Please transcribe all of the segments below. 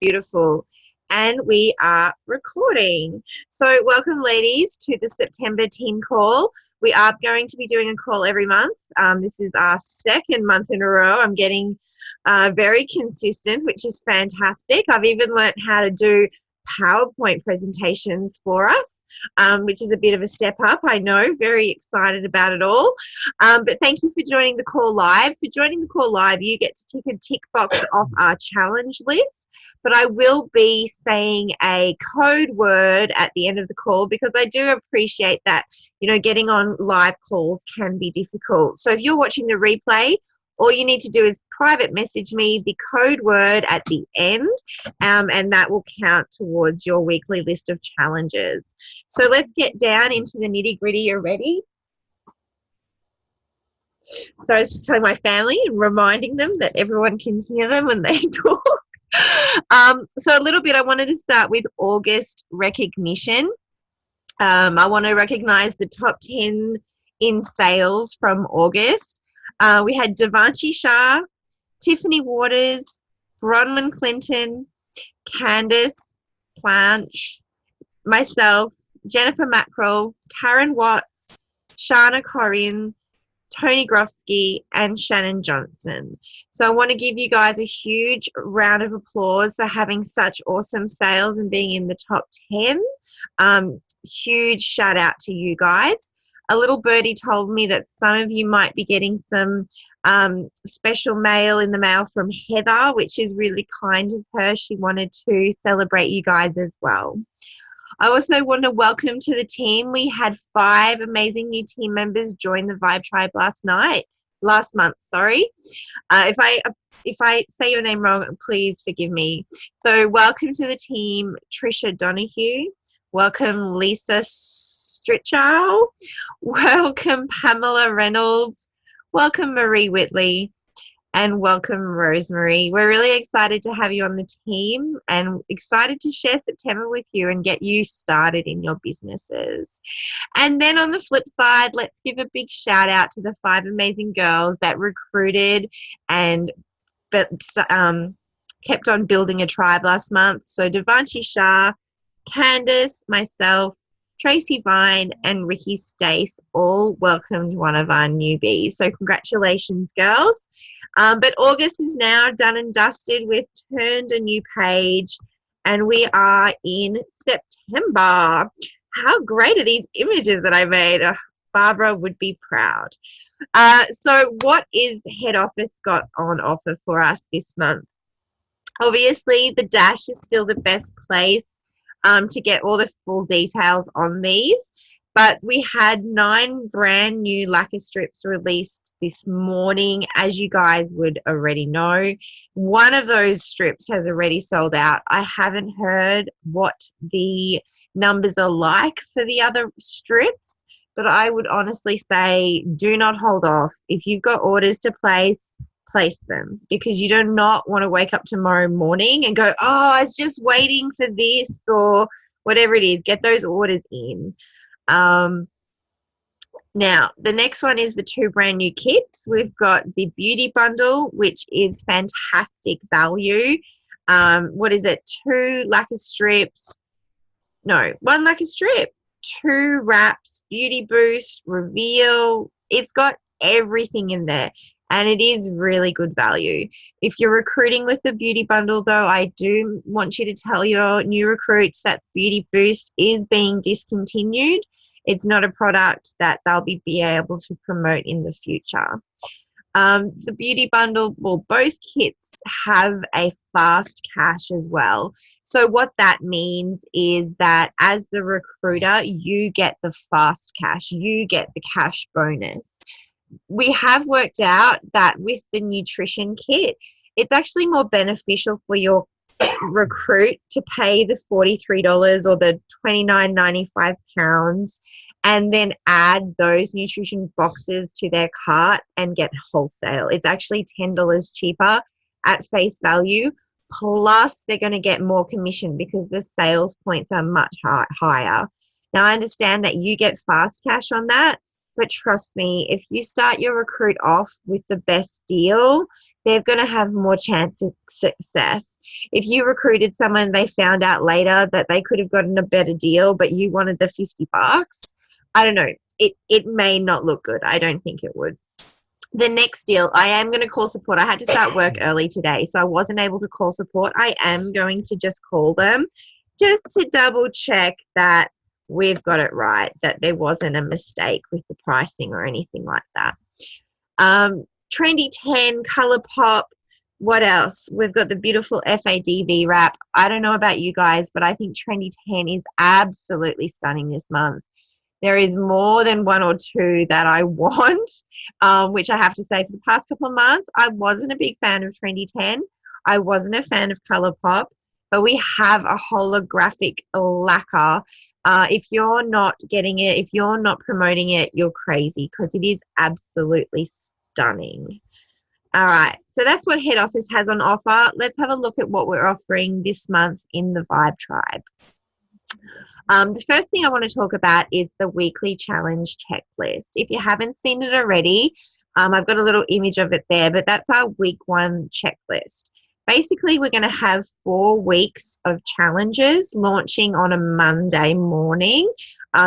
Beautiful. And we are recording. So, welcome, ladies, to the September team call. We are going to be doing a call every month. This is our second month in a row. I'm getting very consistent, which is fantastic. I've even learned how to do PowerPoint presentations for us, which is a bit of a step up. I know, very excited about it all. But thank you for joining the call live. For joining the call live, you get to tick a tick box off our challenge list. But I will be saying a code word at the end of the call because I do appreciate that, getting on live calls can be difficult. So if you're watching the replay, all you need to do is private message me the code word at the end, and that will count towards your weekly list of challenges. So let's get down into the nitty-gritty. You're ready? So I was just telling my family and reminding them that everyone can hear them when they talk. So a little bit, I wanted to start with August recognition. I want to recognize the top 10 in sales from August. We had Devanshi Shah, Tiffany Waters, Bronwyn Clinton, Candace Planch, myself, Jennifer Mackrell, Karen Watts, Shana Corinne, Tony Grofsky, and Shannon Johnson. So I want to give you guys a huge round of applause for having such awesome sales and being in the top 10. Huge shout out to you guys. A little birdie told me that some of you might be getting some special mail in the mail from Heather, which is really kind of her. She wanted to celebrate you guys as well. I also want to welcome to the team. We had 5 amazing new team members join the Vibe Tribe last month. If I say your name wrong, please forgive me. So welcome to the team, Trisha Donahue. Welcome, Lisa Stritchow. Welcome, Pamela Reynolds. Welcome, Marie Whitley. And welcome, Rosemary. We're really excited to have you on the team and excited to share September with you and get you started in your businesses. And then on the flip side, let's give a big shout out to the 5 amazing girls that recruited and kept on building a tribe last month. So Devanshi Shah, Candace, myself, Tracy Vine, and Ricky Stace all welcomed one of our newbies. So congratulations, girls. But August is now done and dusted. We've turned a new page and we are in September. How great are these images that I made? Barbara would be proud. So what is head office got on offer for us this month? Obviously, the Dash is still the best place to get all the full details on these. But we had 9 brand new lacquer strips released this morning, as you guys would already know. One of those strips has already sold out. I haven't heard what the numbers are like for the other strips, but I would honestly say do not hold off. If you've got orders to place them, because you do not want to wake up tomorrow morning and go, oh, I was just waiting for this or whatever it is. Get those orders in. Now, the next one is the 2 brand new kits. We've got the Beauty Bundle, which is fantastic value. What is it? 2 lacquer strips. No, 1 lacquer strip. 2 wraps, Beauty Boost, Reveal. It's got everything in there. And it is really good value. If you're recruiting with the Beauty Bundle, though, I do want you to tell your new recruits that Beauty Boost is being discontinued. It's not a product that they'll be able to promote in the future. The Beauty Bundle, well, both kits have a fast cash as well. So what that means is that as the recruiter, you get the fast cash. You get the cash bonus. We have worked out that with the nutrition kit, it's actually more beneficial for your recruit to pay the $43 or the £29.95 and then add those nutrition boxes to their cart and get wholesale. It's actually $10 cheaper at face value, plus they're going to get more commission because the sales points are much higher. Now, I understand that you get fast cash on that, but trust me, if you start your recruit off with the best deal, they're going to have more chance of success. If you recruited someone, they found out later that they could have gotten a better deal, but you wanted the $50, I don't know. It may not look good. I don't think it would. The next deal, I am going to call support. I had to start work early today, so I wasn't able to call support. I am going to just call them just to double check that we've got it right, that there wasn't a mistake with the pricing or anything like that. Trendy 10, ColourPop. What else? We've got the beautiful FADV wrap. I don't know about you guys, but I think Trendy 10 is absolutely stunning this month. There is more than one or two that I want, which I have to say for the past couple of months, I wasn't a big fan of Trendy 10. I wasn't a fan of ColourPop, but we have a holographic lacquer. If you're not getting it, if you're not promoting it, you're crazy, because it is absolutely stunning. All right, so that's what head office has on offer. Let's have a look at what we're offering this month in the Vibe Tribe. The first thing I want to talk about is the weekly challenge checklist. If you haven't seen it already, I've got a little image of it there, but that's our week 1 checklist. Basically, we're going to have 4 weeks of challenges launching on a Monday morning,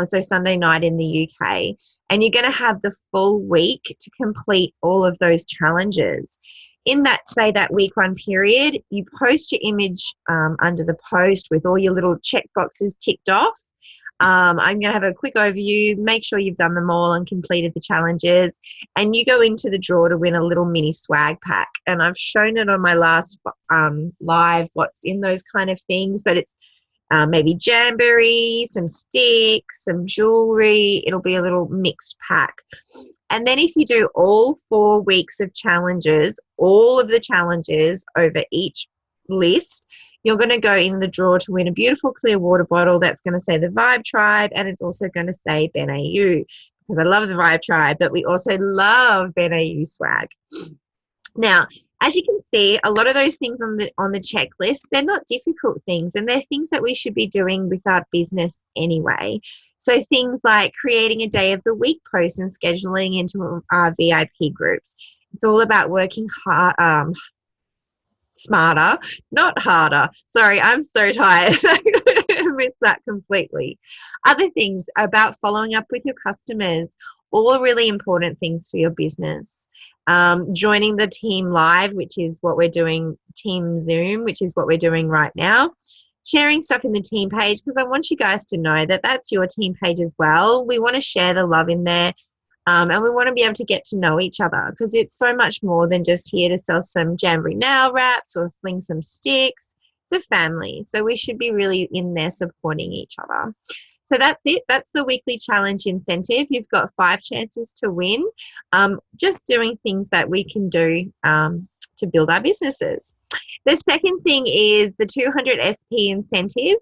so Sunday night in the UK. And you're going to have the full week to complete all of those challenges. In that, say, that week 1 period, you post your image under the post with all your little check boxes ticked off. I'm going to have a quick overview, make sure you've done them all and completed the challenges, and you go into the draw to win a little mini swag pack. And I've shown it on my last live what's in those kind of things, but it's maybe jamboree, some sticks, some jewelry. It'll be a little mixed pack. And then if you do all 4 weeks of challenges, all of the challenges over each list, you're going to go in the draw to win a beautiful clear water bottle that's going to say the Vibe Tribe, and it's also going to say Ben AU, because I love the Vibe Tribe, but we also love Ben AU swag. Now, as you can see, a lot of those things on the checklist, they're not difficult things, and they're things that we should be doing with our business anyway. So things like creating a day of the week post and scheduling into our VIP groups. It's all about working hard, smarter, not harder. Sorry, I'm so tired. I missed that completely. Other things about following up with your customers, all really important things for your business. Joining the team live, which is what we're doing, team Zoom, which is what we're doing right now. Sharing stuff in the team page, because I want you guys to know that that's your team page as well. We want to share the love in there. And we want to be able to get to know each other, because it's so much more than just here to sell some Jamboree nail wraps or fling some sticks. It's a family, so we should be really in there supporting each other. So that's it. That's the weekly challenge incentive. You've got 5 chances to win, just doing things that we can do to build our businesses. The second thing is the 200 SP incentive.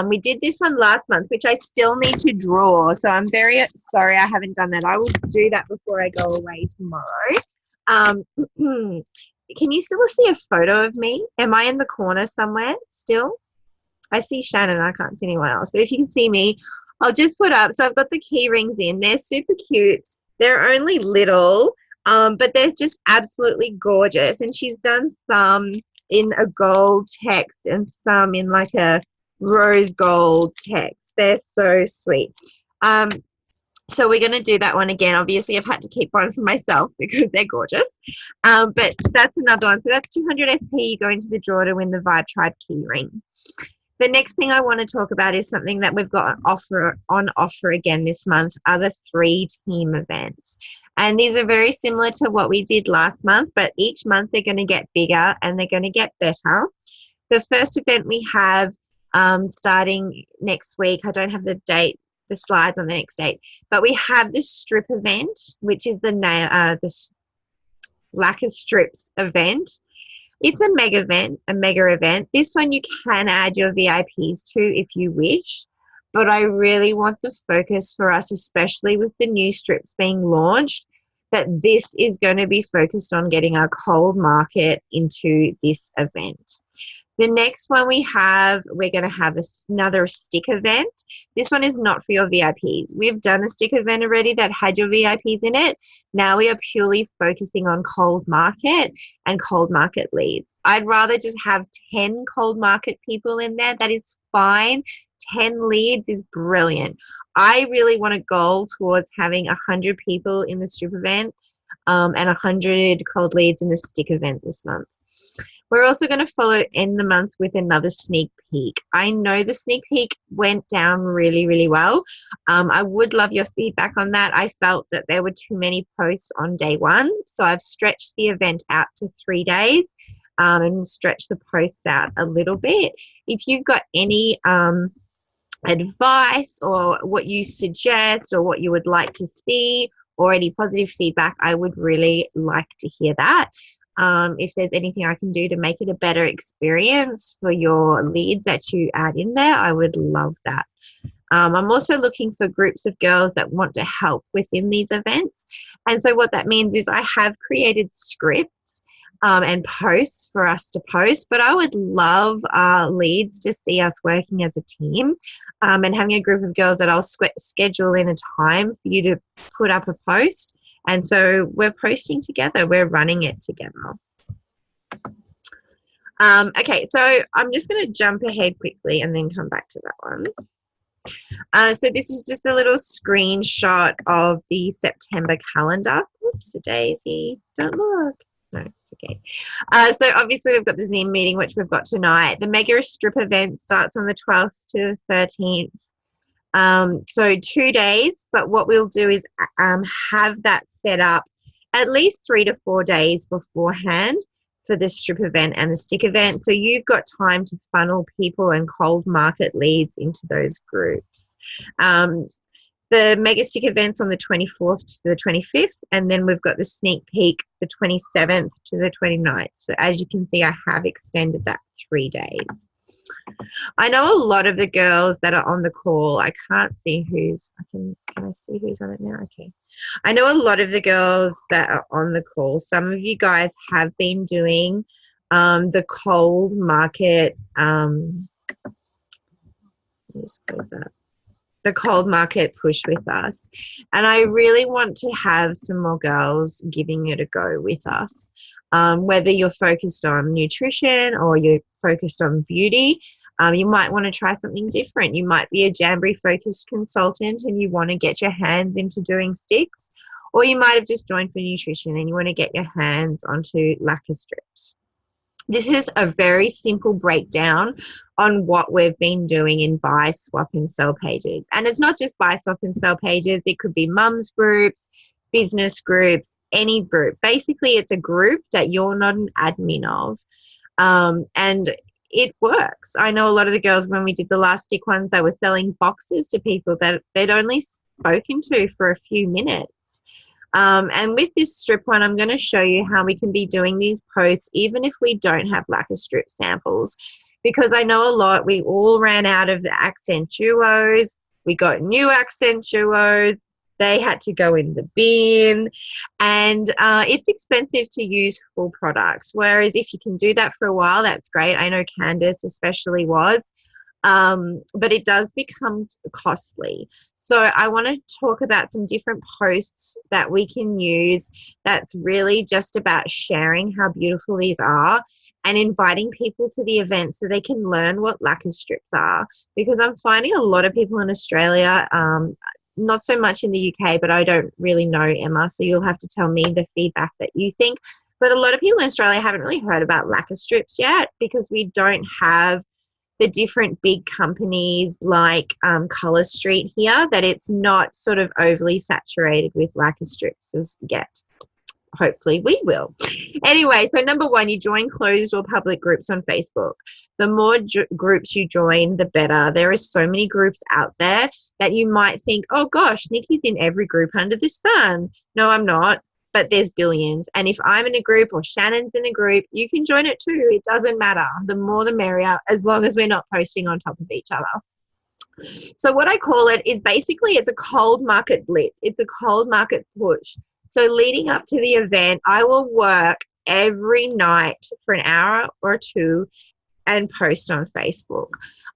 We did this one last month, which I still need to draw. So I'm very sorry I haven't done that. I will do that before I go away tomorrow. Can you still see a photo of me? Am I in the corner somewhere still? I see Shannon. I can't see anyone else. But if you can see me, I'll just put up. So I've got the key rings in. They're super cute. They're only little, but they're just absolutely gorgeous. And she's done some in a gold text and some in like a rose gold text. They're so sweet. So we're going to do that one again. Obviously, I've had to keep one for myself because they're gorgeous. But that's another one. So that's 200 SP. You go into the draw to win the Vibe Tribe key ring. The next thing I want to talk about is something that we've got on offer again this month, are the 3 team events. And these are very similar to what we did last month, but each month they're going to get bigger and they're going to get better. The first event we have starting next week, I don't have the date, the slides on the next date, but we have the strip event, which is the lacquer strips event. It's a mega event. This one you can add your VIPs to if you wish, but I really want the focus for us, especially with the new strips being launched, that this is going to be focused on getting our cold market into this event. The next one we're going to have another stick event. This one is not for your VIPs. We've done a stick event already that had your VIPs in it. Now we are purely focusing on cold market and cold market leads. I'd rather just have 10 cold market people in there. That is fine. 10 leads is brilliant. I really want to goal towards having 100 people in the strip event and 100 cold leads in the stick event this month. We're also going to follow end the month with another sneak peek. I know the sneak peek went down really, really well. I would love your feedback on that. I felt that there were too many posts on day one, so I've stretched the event out to 3 days and stretched the posts out a little bit. If you've got any advice or what you suggest or what you would like to see or any positive feedback, I would really like to hear that. If there's anything I can do to make it a better experience for your leads that you add in there, I would love that. I'm also looking for groups of girls that want to help within these events. And so what that means is I have created scripts and posts for us to post, but I would love leads to see us working as a team and having a group of girls that I'll schedule in a time for you to put up a post. And so we're posting together. We're running it together. Okay, so I'm just going to jump ahead quickly and then come back to that one. So this is just a little screenshot of the September calendar. Oops, a daisy. Don't look. No, it's okay. So obviously we've got the Zoom meeting, which we've got tonight. The Mega Strip event starts on the 12th to the 13th. So 2 days, but what we'll do is have that set up at least 3 to 4 days beforehand for the strip event and the stick event. So you've got time to funnel people and cold market leads into those groups. The Mega Stick event's on the 24th to the 25th, and then we've got the sneak peek the 27th to the 29th. So as you can see, I have extended that 3 days. I know a lot of the girls that are on the call, I can't see who's, can I see who's on it now? Okay. I know a lot of the girls that are on the call, some of you guys have been doing the cold market, the cold market push with us. And I really want to have some more girls giving it a go with us. Whether you're focused on nutrition or you're focused on beauty, you might want to try something different. You might be a Jamboree focused consultant and you want to get your hands into doing sticks, or you might have just joined for nutrition and you want to get your hands onto lacquer strips. This is a very simple breakdown on what we've been doing in buy, swap, and sell pages. And it's not just buy, swap, and sell pages. It could be mums groups, business groups, any group. Basically, it's a group that you're not an admin of. And it works. I know a lot of the girls, when we did the last stick ones, they were selling boxes to people that they'd only spoken to for a few minutes. And with this strip one, I'm going to show you how we can be doing these posts even if we don't have lacquer strip samples, because I know a lot, we all ran out of the accent duos. We got new accent duos. They had to go in the bin, and it's expensive to use full products. Whereas if you can do that for a while, that's great. I know Candace especially was. But it does become costly. So I want to talk about some different posts that we can use that's really just about sharing how beautiful these are and inviting people to the event so they can learn what lacquer strips are. Because I'm finding a lot of people in Australia, not so much in the UK, but I don't really know, Emma, so you'll have to tell me the feedback that you think. But a lot of people in Australia haven't really heard about lacquer strips yet because we don't have the different big companies like Colour Street here, that it's not sort of overly saturated with lacquer strips as yet. Hopefully we will. Anyway, so number one, you join closed or public groups on Facebook. The more groups you join, the better. There are so many groups out there that you might think, oh gosh, Nikki's in every group under the sun. No, I'm not. But there's billions. And if I'm in a group or Shannon's in a group, you can join it too. It doesn't matter. The more the merrier, as long as we're not posting on top of each other. So what I call it is basically it's a cold market blitz. It's a cold market push. So leading up to the event, I will work every night for an hour or two and post on Facebook.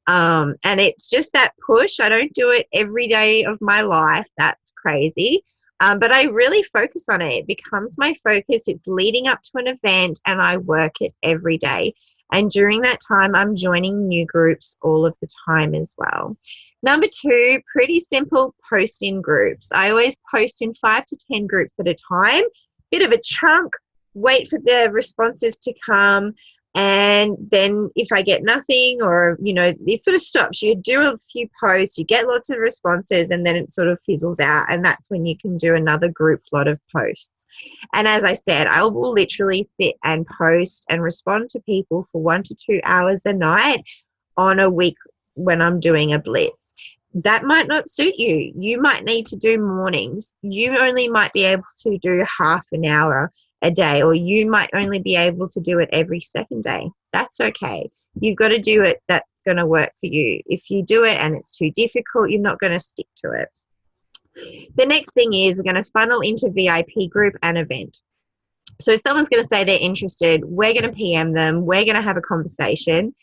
And it's just that push. I don't do it every day of my life. That's crazy. But I really focus on it. It becomes my focus. It's leading up to an event and I work it every day. And during that time, I'm joining new groups all of the time as well. Number 2, pretty simple, post in groups. I always post in 5 to 10 groups at a time, bit of a chunk, wait for the responses to come. And then if I get nothing, or, you know, it sort of stops. You do a few posts, you get lots of responses, and then it sort of fizzles out. And that's when you can do another group lot of posts. And as I said, I will literally sit and post and respond to people for 1 to 2 hours a night on a week when I'm doing a blitz. That might not suit you. You might need to do mornings. You only might be able to do half an hour a day, or you might only be able to do it every second day. That's okay. You've got to do it that's going to work for you. If you do it and it's too difficult, you're not going to stick to it. The next thing is we're going to funnel into VIP group and event. So if someone's going to say they're interested, we're going to PM them, we're going to have a conversation,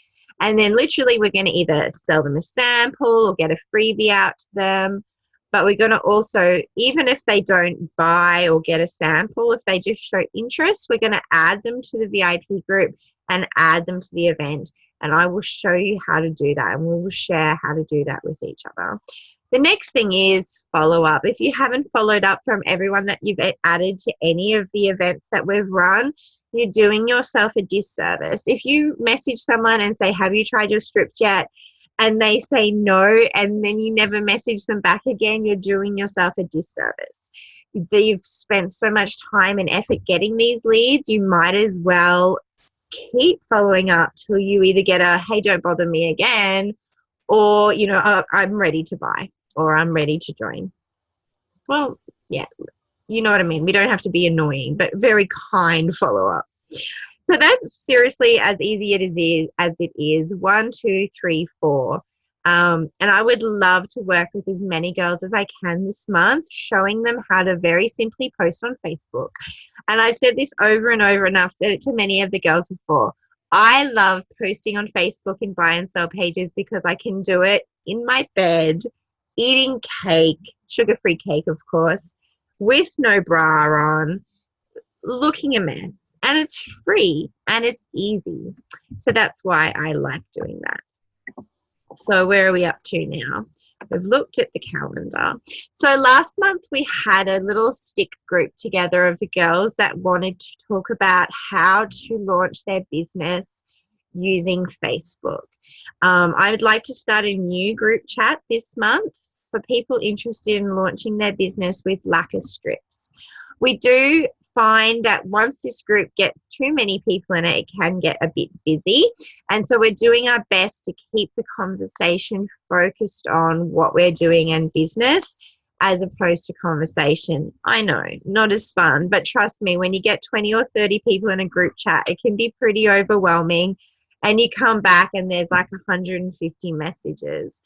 and then literally we're going to either sell them a sample or get a freebie out to them. But we're going to also, even if they don't buy or get a sample, if they just show interest, we're going to add them to the VIP group and add them to the event. And I will show you how to do that, and we will share how to do that with each other. The next thing is follow up. If you haven't followed up from everyone that you've added to any of the events that we've run, you're doing yourself a disservice. If you message someone and say, have you tried your strips yet? And they say no, and then you never message them back again, you're doing yourself a disservice. You've spent so much time and effort getting these leads, you might as well keep following up till you either get a, hey, don't bother me again, or, you know, I'm ready to buy, or I'm ready to join. Well, yeah, you know what I mean. We don't have to be annoying, but very kind follow-up. So that's seriously as easy as it is. 1, 2, 3, 4. And I would love to work with as many girls as I can this month, showing them how to very simply post on Facebook. And I've said this over and over, and I've said it to many of the girls before. I love posting on Facebook in buy and sell pages because I can do it in my bed, eating cake, sugar-free cake, of course, with no bra on, looking a mess, and it's free and it's easy. So that's why I like doing that. So where are we up to now? We've looked at the calendar. So last month we had a little stick group together of the girls that wanted to talk about how to launch their business using Facebook. I would like to start a new group chat this month for people interested in launching their business with lacquer strips. We do find that once this group gets too many people in it, it can get a bit busy. And so we're doing our best to keep the conversation focused on what we're doing and business, as opposed to conversation. I know, not as fun, but trust me, when you get 20 or 30 people in a group chat, it can be pretty overwhelming. And you come back and there's like 150 messages.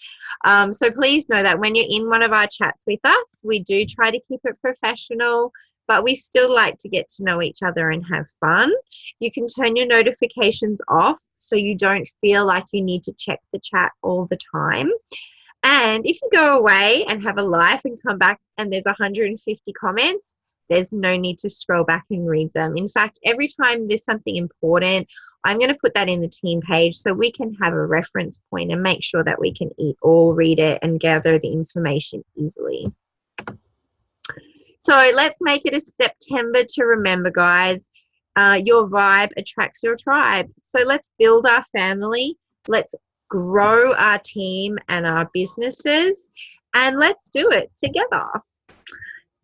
So please know that when you're in one of our chats with us, we do try to keep it professional, but we still like to get to know each other and have fun. You can turn your notifications off so you don't feel like you need to check the chat all the time. And if you go away and have a life and come back and there's 150 comments, there's no need to scroll back and read them. In fact, every time there's something important, I'm going to put that in the team page so we can have a reference point and make sure that we can all read it and gather the information easily. So let's make it a September to remember, guys. Your vibe attracts your tribe. So let's build our family. Let's grow our team and our businesses, and let's do it together.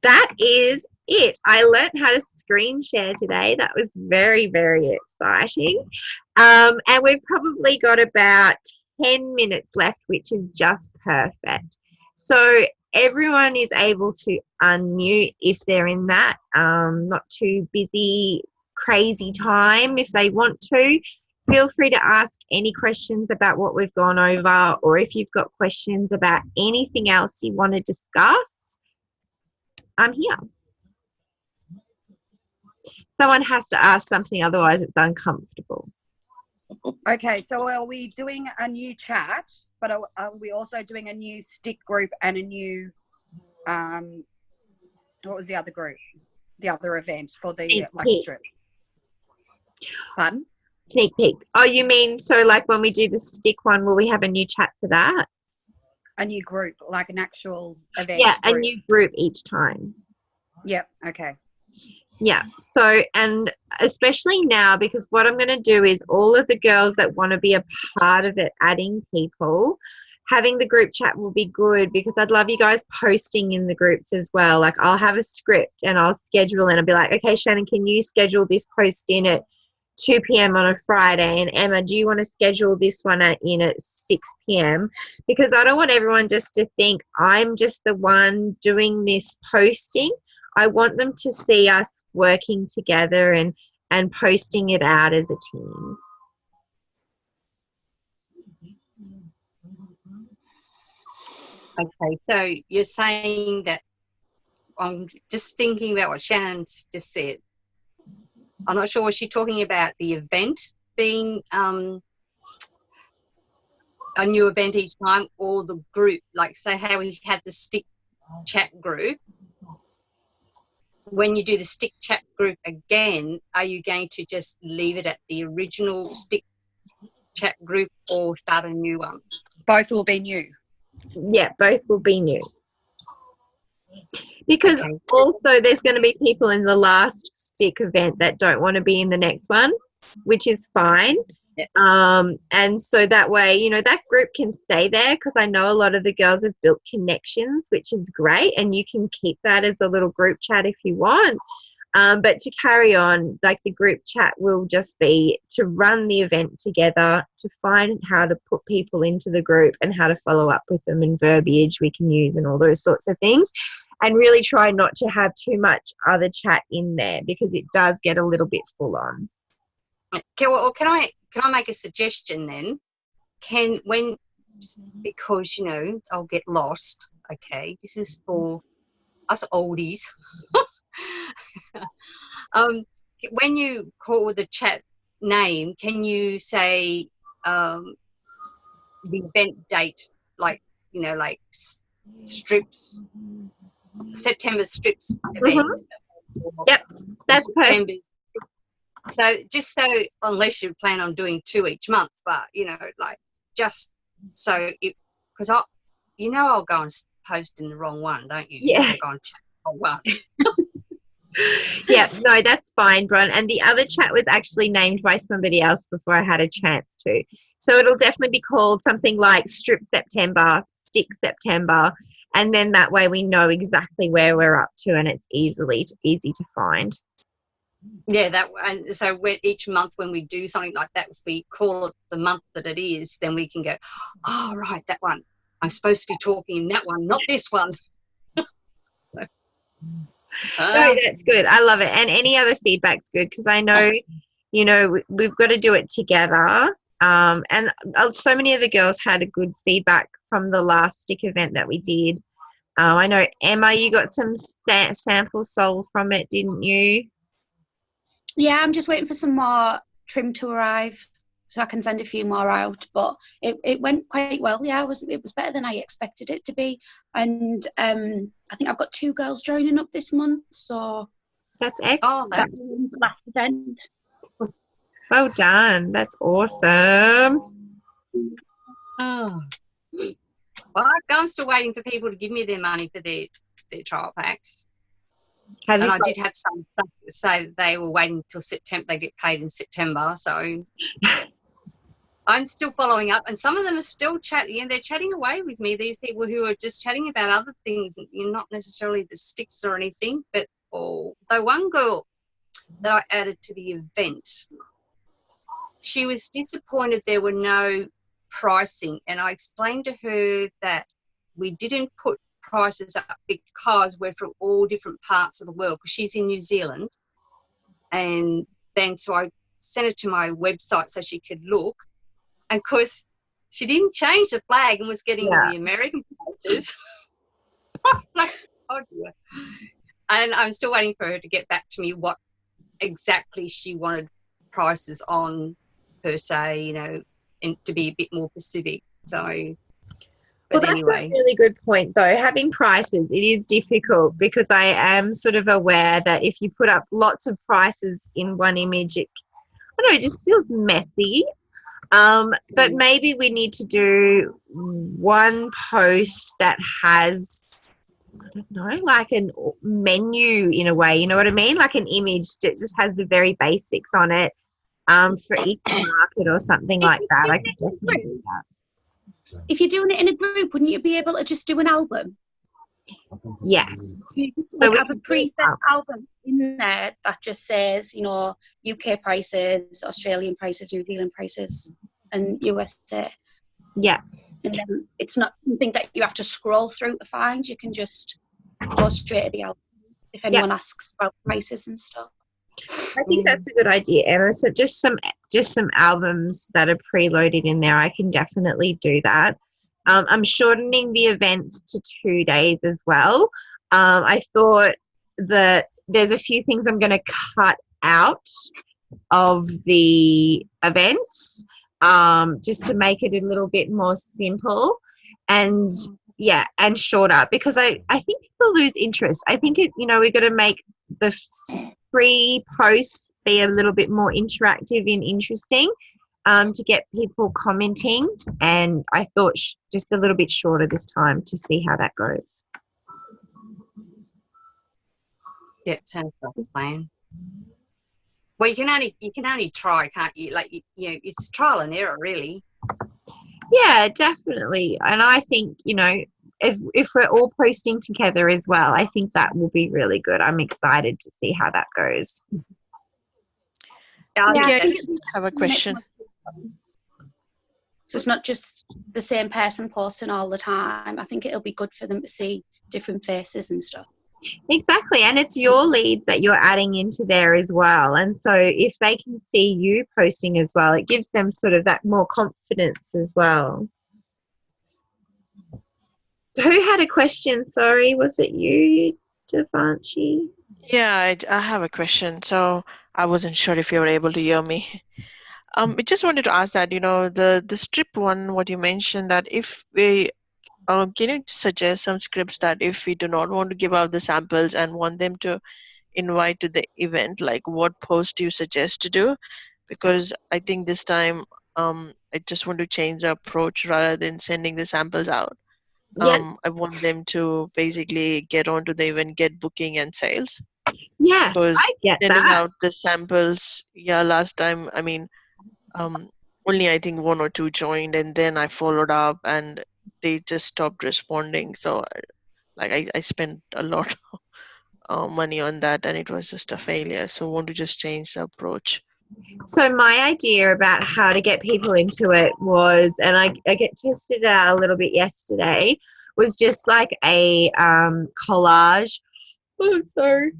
That is it. I learned how to screen share today. That was very, very exciting. And we've probably got about 10 minutes left, which is just perfect. So everyone is able to unmute if they're in that not too busy, crazy time. If they want to, feel free to ask any questions about what we've gone over, or if you've got questions about anything else you want to discuss, I'm here. Someone has to ask something, otherwise it's uncomfortable. Okay, so are we doing a new chat, but are we also doing a new stick group and a new, what was the other group? The other event for the Sneak lucky peek. strip? Pardon? Sneak peek. Oh, you mean so like when we do the stick one, will we have a new chat for that? A new group, like an actual event Yeah, a group. new group each time. Yep, okay. Yeah. So, and especially now, because what I'm going to do is all of the girls that want to be a part of it, adding people, having the group chat will be good because I'd love you guys posting in the groups as well. Like I'll have a script and I'll schedule and I'll be like, okay, Shannon, can you schedule this post in at 2 p.m. on a Friday? And Emma, do you want to schedule this one in at 6 p.m.? Because I don't want everyone just to think I'm just the one doing this posting. I want them to see us working together and posting it out as a team. Okay, so you're saying that I'm just thinking about what Shannon just said. I'm not sure, was she talking about the event being a new event each time, or the group, like say how we had the stick chat group? When you do the stick chat group again, are you going to just leave it at the original stick chat group or start a new one? Both will be new. Yeah, both will be new. Because Okay. also there's going to be people in the last stick event that don't want to be in the next one, which is fine. Yeah. And so that way, you know, that group can stay there because I know a lot of the girls have built connections, which is great. And you can keep that as a little group chat if you want. But to carry on, like the group chat will just be to run the event together, to find how to put people into the group and how to follow up with them and verbiage we can use and all those sorts of things. And really try not to have too much other chat in there because it does get a little bit full on. Can I make a suggestion then? Because, you know, I'll get lost. Okay, this is for us oldies. When you call the chat name, can you say the event date, like, you know, like strips, September strips event? Yep, that's perfect. So just so, unless you plan on doing 2 each month, but, you know, like just so it, because I'll go and post in the wrong one, don't you? Yeah. I'll go and chat the wrong one. Yeah, no, that's fine, Bron. And the other chat was actually named by somebody else before I had a chance to. So it'll definitely be called something like Strip September, Stick September, and then that way we know exactly where we're up to and it's easy to find. Yeah, and so each month when we do something like that, if we call it the month that it is, then we can go, oh, right, that one. I'm supposed to be talking in that one, not this one. No, that's good. I love it. And any other feedback's good because I know, you know, we've got to do it together. And so many of the girls had a good feedback from the last stick event that we did. I know, Emma, you got some samples sold from it, didn't you? Yeah, I'm just waiting for some more trim to arrive so I can send a few more out. But it went quite well. Yeah, it was better than I expected it to be. And I think I've got 2 girls joining up this month. So that's excellent. That's the last event. Well done. That's awesome. Oh. Well, I'm still waiting for people to give me their money for their trial packs. I did have some say they were waiting until September. They get paid in September. So I'm still following up. And some of them are still chatting. And they're chatting away with me, these people who are just chatting about other things, not necessarily the sticks or anything. But the one girl that I added to the event, she was disappointed there were no pricing. And I explained to her that we didn't put prices up because we're from all different parts of the world, because she's in New Zealand. And then so I sent her to my website so she could look. And of course, she didn't change the flag and was getting all the American prices. Like, oh dear. And I'm still waiting for her to get back to me what exactly she wanted prices on per se, you know, and to be a bit more specific. So, Well, but that's anyway, a really good point, though. Having prices, it is difficult because I am sort of aware that if you put up lots of prices in one image, I don't know, it just feels messy. But maybe we need to do one post that has, I don't know, like a menu in a way. You know what I mean? Like an image that just has the very basics on it for each market or something like that. I could definitely do that. If you're doing it in a group, wouldn't you be able to just do an album? Yes. You just So we have a can do preset that. album in there that just says, you know, UK prices, Australian prices, New Zealand prices, and USA. Yeah. And then it's not something that you have to scroll through to find. You can just go straight to the album if anyone asks about prices and stuff. I think that's a good idea, Emma. So just some albums that are preloaded in there. I can definitely do that. I'm shortening the events to 2 days as well. I thought that there's a few things I'm going to cut out of the events just to make it a little bit more simple and shorter, because I think people lose interest. I think we're going to make the free posts be a little bit more interactive and interesting to get people commenting, and I thought just a little bit shorter this time to see how that goes. yeah, sounds like a plan. Well, you can only try, can't you? Like it's trial and error, really. Yeah, definitely. And I think, if we're all posting together as well, I think that will be really good. I'm excited to see how that goes. I have a question. So it's not just the same person posting all the time. I think it'll be good for them to see different faces and stuff. Exactly. And it's your leads that you're adding into there as well. And so if they can see you posting as well, it gives them sort of that more confidence as well. Who had a question? Sorry, was it you, Devanshi? Yeah, I have a question. So I wasn't sure if you were able to hear me. I just wanted to ask that, the strip one, what you mentioned, that if we, can you suggest some scripts that if we do not want to give out the samples and want them to invite to the event, like what post do you suggest to do? Because I think this time I just want to change the approach rather than sending the samples out. Yeah. I want them to basically get onto the event, get booking and sales. Yeah, Because I get sending that. out the samples, last time, only I think 1 or 2 joined, and then I followed up and they just stopped responding. So I spent a lot of money on that and it was just a failure. So I want to just change the approach. So my idea about how to get people into it was, and I get tested it out a little bit yesterday, was just like a collage. Oh, sorry.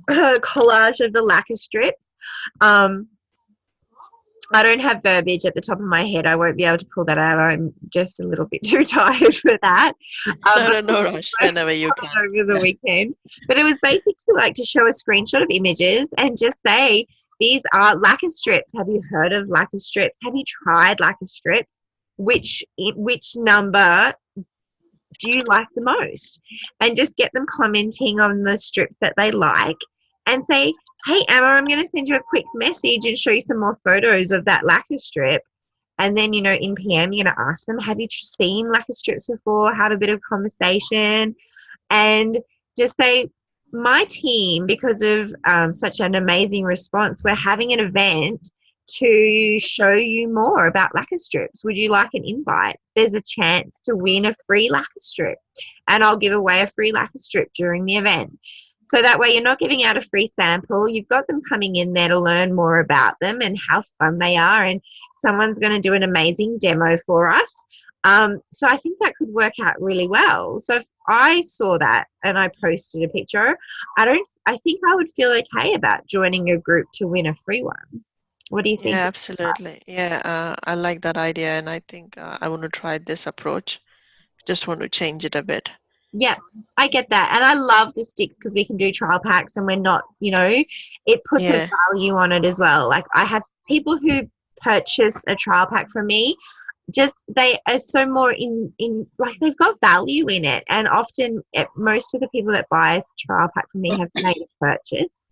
Collage of the lacquer strips. I don't have verbiage at the top of my head. I won't be able to pull that out. I'm just a little bit too tired for that. No rush, whenever you can. Over the weekend. But it was basically like to show a screenshot of images and just say, these are lacquer strips. Have you heard of lacquer strips? Have you tried lacquer strips? Which number do you like the most? And just get them commenting on the strips that they like and say, hey, Emma, I'm going to send you a quick message and show you some more photos of that lacquer strip. And then, in PM, you're going to ask them, have you seen lacquer strips before? Have a bit of conversation and just say, my team, because of such an amazing response, we're having an event to show you more about lacquer strips. Would you like an invite? There's a chance to win a free lacquer strip, and I'll give away a free lacquer strip during the event. So that way you're not giving out a free sample. You've got them coming in there to learn more about them and how fun they are, and someone's going to do an amazing demo for us. So I think that could work out really well. So if I saw that and I posted a picture, I think I would feel okay about joining a group to win a free one. What do you think? Yeah, absolutely. Yeah, I like that idea, and I think I want to try this approach. Just want to change it a bit. Yeah, I get that. And I love the sticks because we can do trial packs and we're not, it puts a value on it as well. Like I have people who purchase a trial pack from me, just they are so more in like they've got value in it, and often most of the people that buy a trial pack from me have made a purchase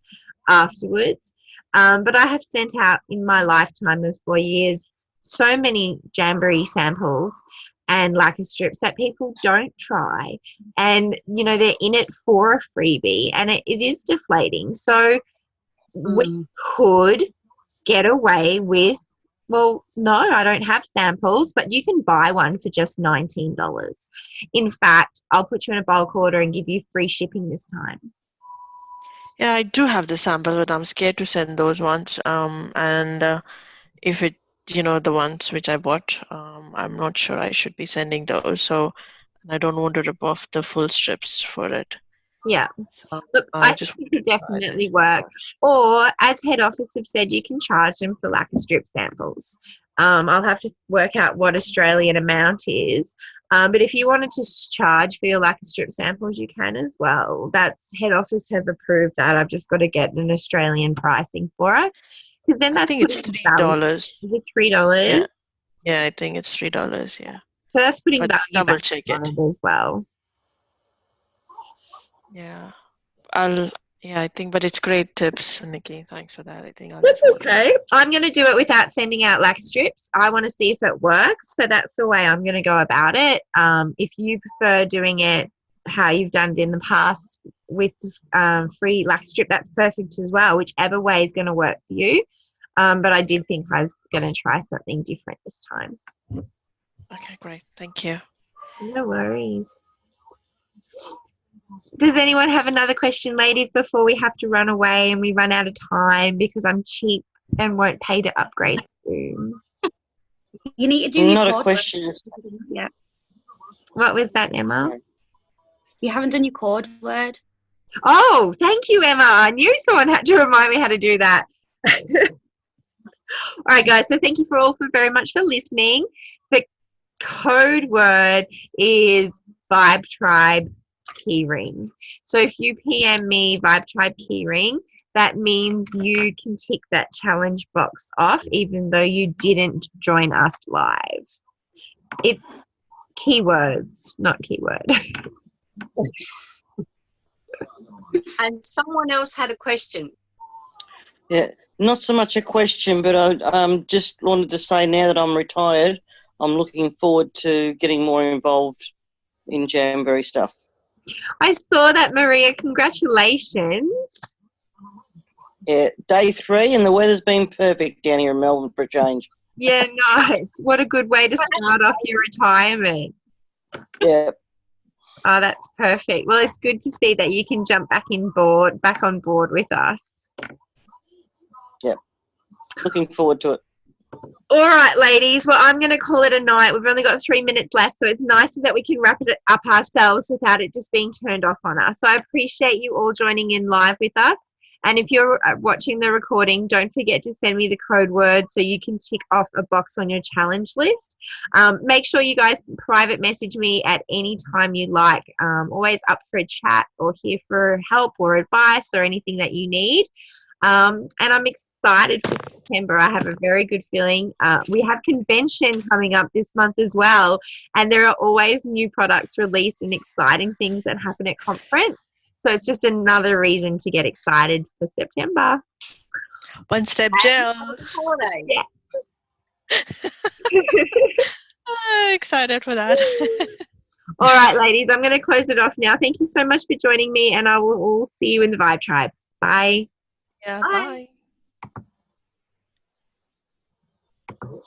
afterwards. But I have sent out in my lifetime of 4 years so many Jamboree samples and lacquer strips that people don't try, and they're in it for a freebie, and it is deflating. So we could get away with, well, no, I don't have samples, but you can buy one for just $19. In fact, I'll put you in a bulk order and give you free shipping this time. Yeah, I do have the samples, but I'm scared to send those ones. And if it, the ones which I bought, I'm not sure I should be sending those. So I don't want to rip off the full strips for it. Yeah. So Look, I think it could definitely work. Or, as head office have said, you can charge them for lacquer strip samples. I'll have to work out what Australian amount is. But if you wanted to charge for your lacquer strip samples, you can as well. That's head office have approved that. I've just got to get an Australian pricing for us. Because then I think it's $3. Is it $3? Yeah, I think it's $3. Yeah. So that's putting But value double back check on it it as well. Yeah, I think, but it's great tips, Nikki. Thanks for that. I think I'll That's follow. okay. I'm going to do it without sending out lacquer strips. I want to see if it works. So that's the way I'm going to go about it. If you prefer doing it how you've done it in the past with free lacquer strip, that's perfect as well. Whichever way is going to work for you. But I did think I was going to try something different this time. Okay, great. Thank you. No worries. Does anyone have another question, ladies, before we have to run away and we run out of time because I'm cheap and won't pay to upgrade soon? You need to do Not your a question. Yeah. What was that, Emma? You haven't done your code word. Oh, thank you, Emma. I knew someone had to remind me how to do that. All right, guys. So thank you very much for listening. The code word is Vibe Tribe Keyring. So if you PM me Vibe Tribe Keyring, that means you can tick that challenge box off even though you didn't join us live. It's keywords, not keyword. And someone else had a question. Yeah, not so much a question, but I just wanted to say now that I'm retired, I'm looking forward to getting more involved in Jamboree stuff. I saw that, Maria. Congratulations. Yeah, day 3 and the weather's been perfect down here in Melbourne for a change. Yeah, nice. What a good way to start off your retirement. Yeah. Oh, that's perfect. Well, it's good to see that you can jump back on board with us. Yeah. Looking forward to it. All right, ladies. Well, I'm going to call it a night. We've only got 3 minutes left, so it's nicer that we can wrap it up ourselves without it just being turned off on us. So I appreciate you all joining in live with us. And if you're watching the recording, don't forget to send me the code word so you can tick off a box on your challenge list. Make sure you guys private message me at any time you like. Always up for a chat or here for help or advice or anything that you need. And I'm excited for September. I have a very good feeling. We have convention coming up this month as well, and there are always new products released and exciting things that happen at conference. So it's just another reason to get excited for September. One step gel. Yes. Excited for that. All right, ladies, I'm going to close it off now. Thank you so much for joining me, and I will all see you in the Vibe Tribe. Bye. Yeah, Bye. bye.